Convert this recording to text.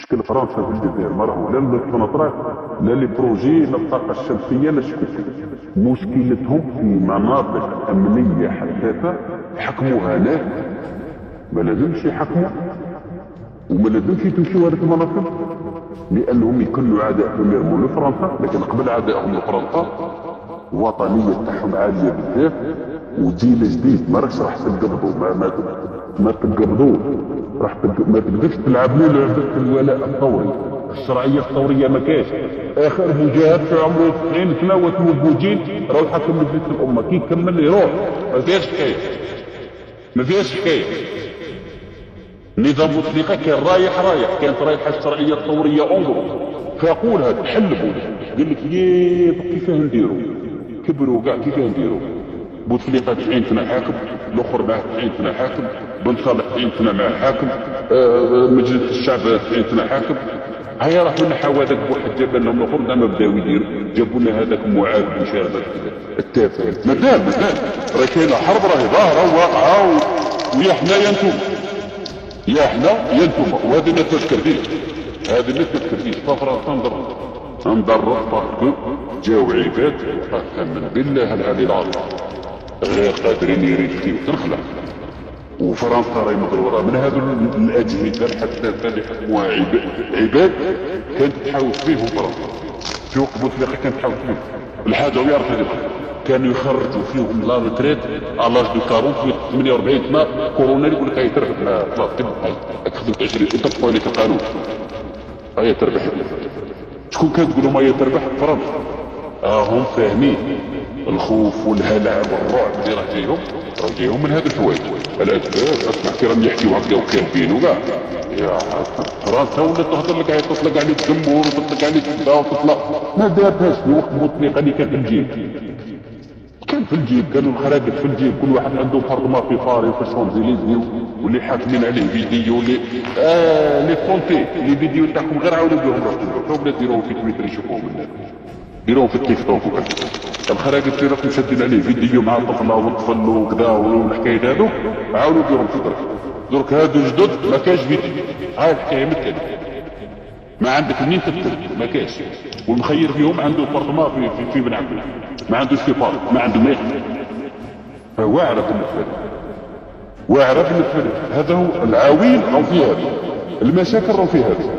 مشكل فرنسا في الجزائر ما راهو لا الفنطرات لا لي بروجي لا الطاقه الشمسيه لا شكون. مشكلتهم في مناطق امنيه حساسه حكموها ناس ما لازمش يحكموا وما لازمش يمشيو هذيك المناطق لانهم يكونوا عدائهم يرموا لفرنسا. لكن قبل عدائهم لفرنسا الوطنيه تاعهم عاليه بزاف وجيل جديد ما راكش راح تنقبضوا ما تنقبضوش ما تقدرش تلعب لي لعبه الولاء الثوري. الشرعيه الثوريه ما كاش. اخر مجاهد في عمره 90 سنه واسمه بوجين راه حاكم مجلس الامه كي يكمل يروح ما فيهاش حكايه ما فيهاش حكايه. نظام بوتفليقه كان رايح كانت رايحه الشرعيه الثوريه انظروا فاقول هذا حلبوا قال لك كيفاه نديروا كبروا كاع كيفاه نديروا. بوتفليقه 90 سنه حاكم الاخر معاه 90 سنه حاكم بن صالح 90 سنه معاه حاكم مجلس الشعب 90 سنه حاكم. هيا راح نحاو هذاك بواحد جاب لهم الاخر زعما بداو يديروا جابوا لنا هذاك معاذ مشاربه التافه. مازال راه كاينه حرب راهي ظاهره واقعه ويا حنايا انتم يا احنا يا انتم وهذه الناس تذكر فيه هذه الناس تذكر فيه فرنسا نضر باسكو جاو عباد قسما بالله العلي العظيم غير قادرين يريسيو تنخلع. وفرنسا راهي مضروره من هذو الاجهزه الحساسه اللي حكموها عباد كانت تحاول فيهم فرنسا في وقت بوتفليقه كانت تحاول فيهم الحاجه ويعرف هذا كانوا يخرجوا فيهم لا ريتريت الاج دو 40 في 48 سنه كورونا يقول لك هي تربح خلاص تبقى خدمت 20 يطبقوا عليك القانون هي تربح. شكون كان تقول لهم هي تربح؟ فرنسا. هم فاهمين الخوف والهلع والرعب اللي راه جايهم من هذا الحوايج الاسباب. اسمع كلام يحكيو هكا وكاذبين وكاع يا فرنسا ولا تهضر لك تطلق عليك جمهور وتطلق عليك كذا وتطلق ما دارتهاش في وقت بوتفليقه اللي كان في الجيب كان في الجيب كانوا الخراقد في الجيب كل واحد عنده بارتمان في باريس في الشونزيليزي واللي حاكمين عليه فيديو اللي لي فونتي لي فيديو تاعكم غير عاودوا ديروهم راسكم ولا ديروهم في تويتر يشوفوهم الناس ديروهم في التيك توك وكذا. الخراقد اللي راكم شادين عليه فيديو مع طفله وطفل وكذا والحكايه هذو عاودوا ديروهم في درك هادو جدد ما كاش فيديو هاي الحكايه مثل ما عندك منين تكتب ما كاش. والمخير فيهم عنده بارتمان في بن عبد ما عندوش في بارك ما عنده ميح واعرف المثل هذا هو العويل او في هذا المشاكل او في هذا